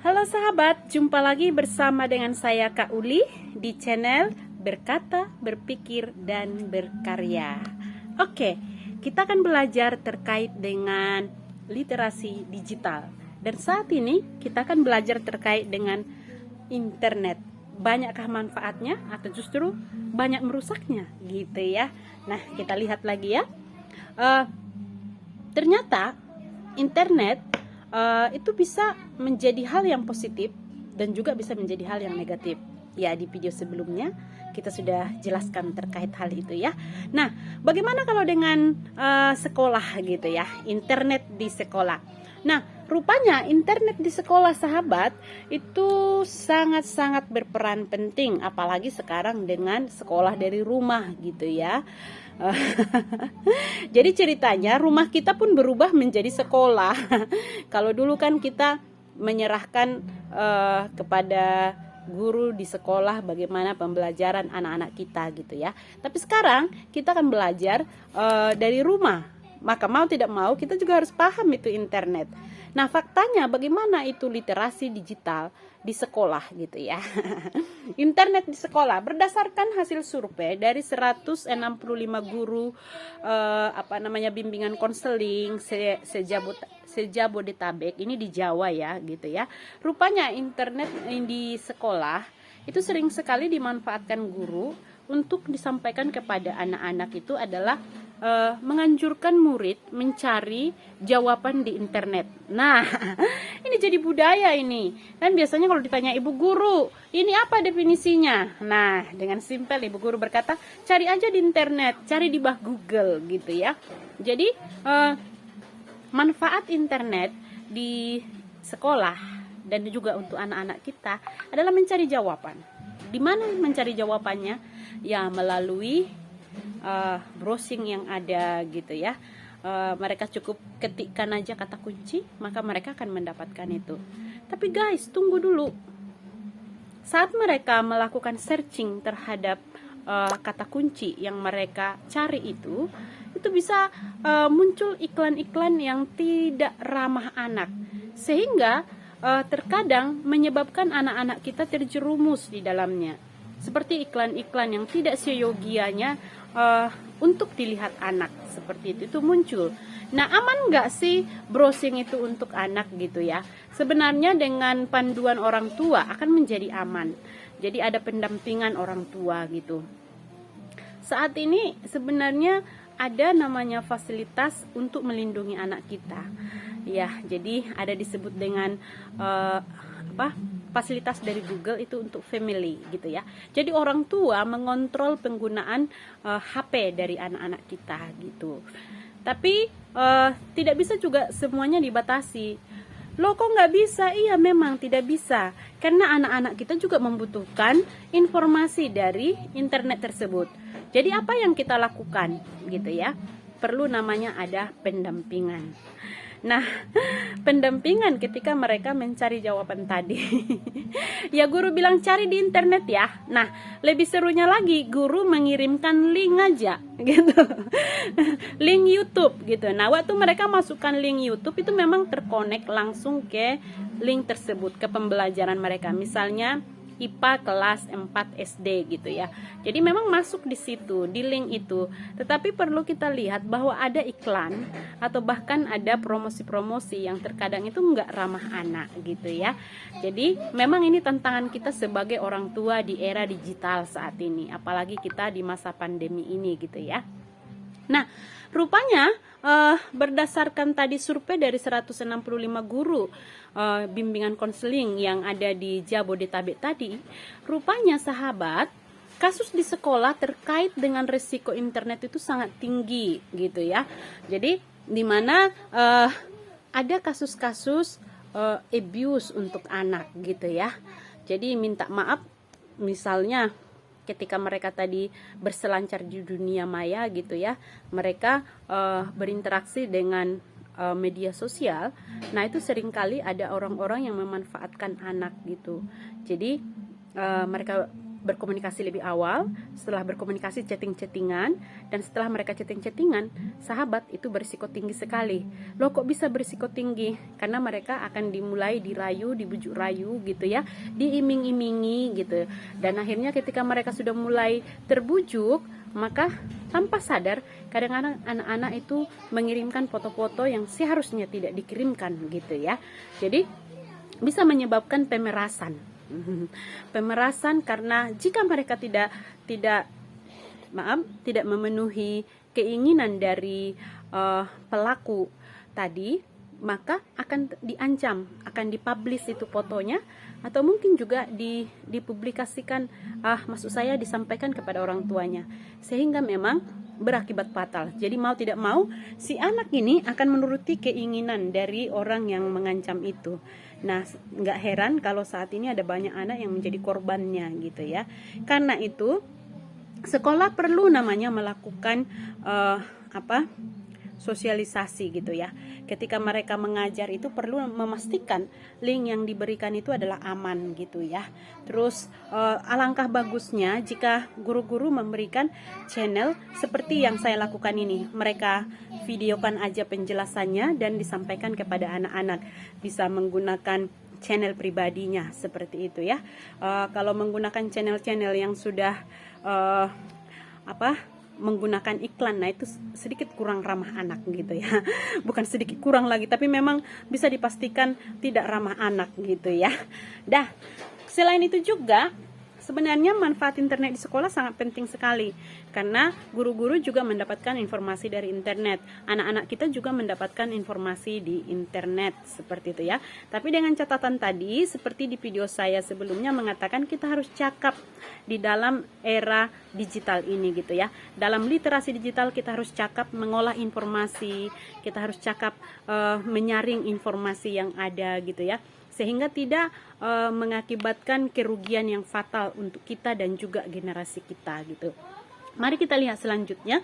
Halo sahabat, jumpa lagi bersama dengan saya Kak Uli di channel Berkata, Berpikir, dan Berkarya. Oke, kita akan belajar terkait dengan literasi digital. Dan saat ini kita akan belajar terkait dengan internet. Banyakkah manfaatnya atau justru banyak merusaknya gitu ya. Nah, kita lihat lagi ya. Ternyata internet itu bisa menjadi hal yang positif dan juga bisa menjadi hal yang negatif. Ya, di video sebelumnya kita sudah jelaskan terkait hal itu ya. Nah, bagaimana kalau dengan sekolah gitu ya, internet di sekolah. Nah, rupanya internet di sekolah sahabat itu sangat-sangat berperan penting, apalagi sekarang dengan sekolah dari rumah gitu ya. Jadi ceritanya rumah kita pun berubah menjadi sekolah. Kalau dulu kan kita menyerahkan kepada guru di sekolah bagaimana pembelajaran anak-anak kita gitu ya. Tapi sekarang kita akan belajar dari rumah. Maka mau tidak mau kita juga harus paham itu internet. Nah, faktanya bagaimana itu literasi digital di sekolah gitu ya. Internet di sekolah berdasarkan hasil survei dari 165 guru bimbingan konseling sejabodetabek, ini di Jawa ya gitu ya. Rupanya internet di sekolah itu sering sekali dimanfaatkan guru untuk disampaikan kepada anak-anak. Itu adalah menganjurkan murid mencari jawaban di internet. Nah, ini jadi budaya ini. Dan biasanya kalau ditanya ibu guru, ini apa definisinya? Nah, dengan simpel ibu guru berkata, cari aja di internet, cari di bawah Google gitu ya. Jadi manfaat internet di sekolah dan juga untuk anak-anak kita adalah mencari jawaban. Di mana mencari jawabannya? Ya, melalui browsing yang ada gitu ya. Mereka cukup ketikkan aja kata kunci, maka mereka akan mendapatkan itu. Tapi guys, tunggu dulu. Saat mereka melakukan searching terhadap kata kunci yang mereka cari itu bisa muncul iklan-iklan yang tidak ramah anak, sehingga terkadang menyebabkan anak-anak kita terjerumus di dalamnya. Seperti iklan-iklan yang tidak seyogianya untuk dilihat anak, seperti itu muncul. Nah, aman nggak sih browsing itu untuk anak gitu ya? Sebenarnya dengan panduan orang tua akan menjadi aman. Jadi ada pendampingan orang tua gitu. Saat ini sebenarnya ada namanya fasilitas untuk melindungi anak kita. Ya, jadi ada disebut dengan fasilitas dari Google itu untuk family gitu ya. Jadi orang tua mengontrol penggunaan HP dari anak-anak kita gitu. Tapi tidak bisa juga semuanya dibatasi. Loh, kok nggak bisa? Iya, memang tidak bisa. Karena anak-anak kita juga membutuhkan informasi dari internet tersebut. Jadi apa yang kita lakukan gitu ya? Perlu namanya ada pendampingan. Nah, pendampingan ketika mereka mencari jawaban tadi. Ya, guru bilang cari di internet ya. Nah, lebih serunya lagi guru mengirimkan link aja gitu. Link YouTube gitu. Nah, waktu mereka masukkan link YouTube itu memang terkonek langsung ke link tersebut, ke pembelajaran mereka. Misalnya IPA kelas 4 SD gitu ya. Jadi memang masuk di situ, di link itu. Tetapi perlu kita lihat bahwa ada iklan atau bahkan ada promosi-promosi yang terkadang itu nggak ramah anak gitu ya. Jadi memang ini tantangan kita sebagai orang tua di era digital saat ini, apalagi kita di masa pandemi ini gitu ya. Nah, rupanya berdasarkan tadi survei dari 165 guru bimbingan konseling yang ada di Jabodetabek tadi, rupanya sahabat, kasus di sekolah terkait dengan risiko internet itu sangat tinggi gitu ya. Jadi di mana ada kasus-kasus abuse untuk anak gitu ya. Jadi minta maaf misalnya ketika mereka tadi berselancar di dunia maya gitu ya, mereka berinteraksi dengan media sosial. Nah, itu seringkali ada orang-orang yang memanfaatkan anak gitu. Jadi mereka berkomunikasi lebih awal, setelah berkomunikasi chatting-chattingan, dan setelah mereka chatting-chattingan, sahabat, itu berisiko tinggi sekali. Loh, kok bisa berisiko tinggi? Karena mereka akan dimulai dirayu, dibujuk rayu gitu ya, diiming-imingi gitu. Dan akhirnya ketika mereka sudah mulai terbujuk, maka tanpa sadar kadang-kadang anak-anak itu mengirimkan foto-foto yang seharusnya tidak dikirimkan gitu ya. Jadi bisa menyebabkan pemerasan. Pemerasan karena jika mereka tidak memenuhi keinginan dari pelaku tadi, maka akan diancam, akan dipublish itu fotonya, atau mungkin juga dipublikasikan, maksud saya disampaikan kepada orang tuanya, sehingga memang berakibat fatal. Jadi mau tidak mau si anak ini akan menuruti keinginan dari orang yang mengancam itu. Nah, nggak heran kalau saat ini ada banyak anak yang menjadi korbannya gitu ya. Karena itu sekolah perlu namanya melakukan sosialisasi gitu ya. Ketika mereka mengajar itu perlu memastikan link yang diberikan itu adalah aman gitu ya. Terus alangkah bagusnya jika guru-guru memberikan channel seperti yang saya lakukan ini. Mereka videokan aja penjelasannya dan disampaikan kepada anak-anak. Bisa menggunakan channel pribadinya seperti itu ya. Kalau menggunakan channel-channel yang sudah menggunakan iklan, nah itu sedikit kurang ramah anak gitu ya. Bukan sedikit kurang lagi, tapi memang bisa dipastikan tidak ramah anak gitu ya. Dah, selain itu juga sebenarnya manfaat internet di sekolah sangat penting sekali, karena guru-guru juga mendapatkan informasi dari internet, anak-anak kita juga mendapatkan informasi di internet seperti itu ya. Tapi dengan catatan tadi, seperti di video saya sebelumnya mengatakan, kita harus cakap di dalam era digital ini gitu ya. Dalam literasi digital kita harus cakap mengolah informasi, kita harus cakap menyaring informasi yang ada gitu ya, sehingga tidak mengakibatkan kerugian yang fatal untuk kita dan juga generasi kita gitu. Mari kita lihat selanjutnya,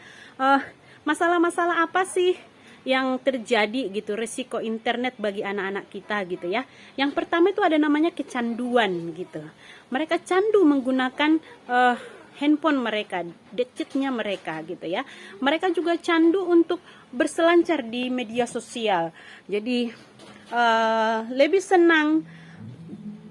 masalah-masalah apa sih yang terjadi gitu, resiko internet bagi anak-anak kita gitu ya. Yang pertama itu ada namanya kecanduan gitu. Mereka candu menggunakan handphone mereka, gadgetnya mereka gitu ya. Mereka juga candu untuk berselancar di media sosial. Jadi lebih senang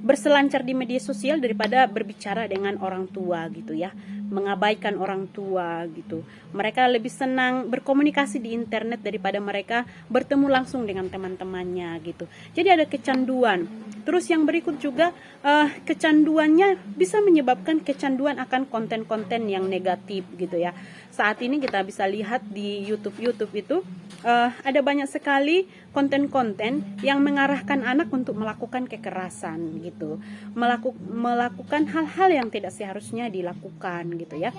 berselancar di media sosial daripada berbicara dengan orang tua gitu ya, mengabaikan orang tua gitu. Mereka lebih senang berkomunikasi di internet daripada mereka bertemu langsung dengan teman-temannya gitu. Jadi ada kecanduan. Terus yang berikut juga kecanduannya bisa menyebabkan kecanduan akan konten-konten yang negatif gitu ya. Saat ini kita bisa lihat di YouTube itu ada banyak sekali konten-konten yang mengarahkan anak untuk melakukan kekerasan gitu, melakukan hal-hal yang tidak seharusnya dilakukan gitu ya.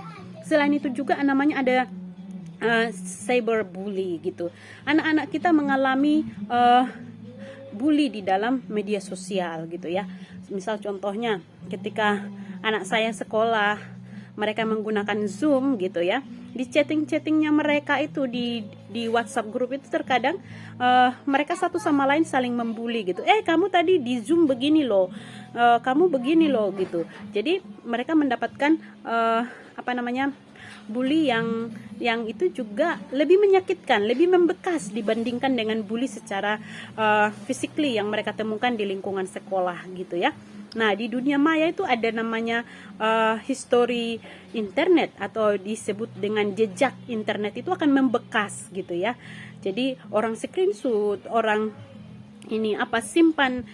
Selain itu juga namanya ada cyberbully gitu. Anak-anak kita mengalami bully di dalam media sosial gitu ya. Misal contohnya ketika anak saya sekolah, mereka menggunakan Zoom gitu ya. Di chatting-chattingnya mereka itu di WhatsApp grup itu terkadang mereka satu sama lain saling membuli gitu. Kamu tadi di Zoom begini loh, kamu begini loh gitu. Jadi mereka mendapatkan bully yang itu juga lebih menyakitkan, lebih membekas dibandingkan dengan bully secara physically yang mereka temukan di lingkungan sekolah gitu ya. Nah, di dunia maya itu ada namanya history internet atau disebut dengan jejak internet, itu akan membekas gitu ya. Jadi orang screenshot, orang simpan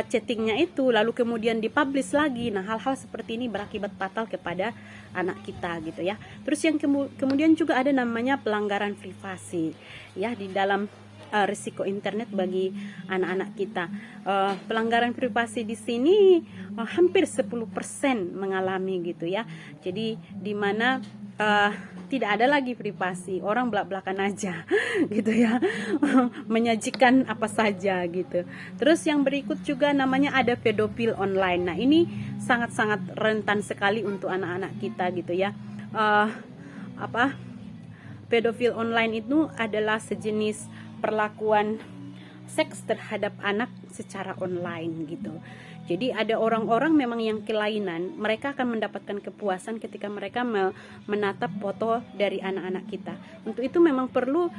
chattingnya itu lalu kemudian dipublish lagi. Nah, hal-hal seperti ini berakibat fatal kepada anak kita gitu ya. Terus yang kemudian juga ada namanya pelanggaran privasi ya di dalam risiko internet bagi anak-anak kita. Pelanggaran privasi di sini hampir 10% mengalami gitu ya. Jadi di mana tidak ada lagi privasi, orang belak-belakan aja gitu ya, menyajikan apa saja gitu. Terus yang berikut juga namanya ada pedofil online. Nah, ini sangat-sangat rentan sekali untuk anak-anak kita gitu ya. Pedofil online itu adalah sejenis perlakuan seks terhadap anak secara online gitu. Jadi ada orang-orang memang yang kelainan, mereka akan mendapatkan kepuasan ketika mereka menatap foto dari anak-anak kita. Untuk itu memang perlu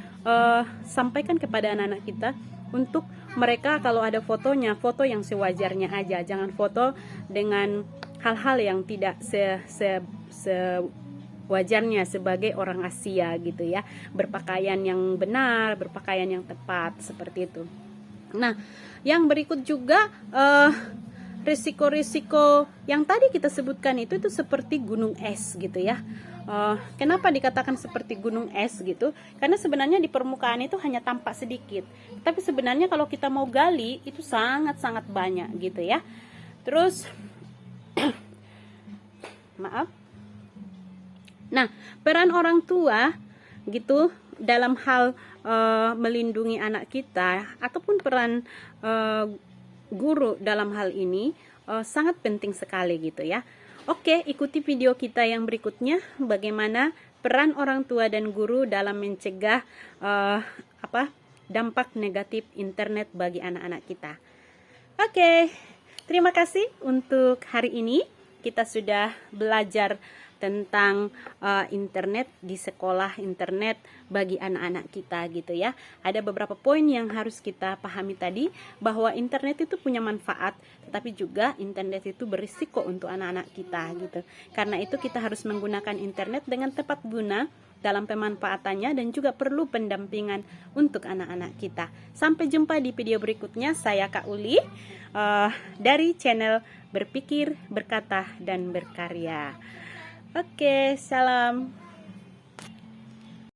sampaikan kepada anak-anak kita untuk mereka kalau ada fotonya, foto yang sewajarnya aja, jangan foto dengan hal-hal yang tidak sewajarnya sebagai orang Asia gitu ya, berpakaian yang benar, berpakaian yang tepat seperti itu. Nah, yang berikut juga risiko-risiko yang tadi kita sebutkan itu seperti gunung es gitu ya. Kenapa dikatakan seperti gunung es gitu? Karena sebenarnya di permukaan itu hanya tampak sedikit, tapi sebenarnya kalau kita mau gali itu sangat-sangat banyak gitu ya. Terus maaf. Nah, peran orang tua gitu dalam hal melindungi anak kita ataupun peran guru dalam hal ini sangat penting sekali gitu ya. Oke, ikuti video kita yang berikutnya bagaimana peran orang tua dan guru dalam mencegah dampak negatif internet bagi anak-anak kita. Oke, terima kasih untuk hari ini. Kita sudah belajar tentang internet di sekolah, internet bagi anak-anak kita gitu ya. Ada beberapa poin yang harus kita pahami tadi, bahwa internet itu punya manfaat, tetapi juga internet itu berisiko untuk anak-anak kita gitu. Karena itu kita harus menggunakan internet dengan tepat guna dalam pemanfaatannya dan juga perlu pendampingan untuk anak-anak kita. Sampai jumpa di video berikutnya. Saya Kak Uli dari channel Berpikir, Berkata, dan Berkarya. Oke, salam.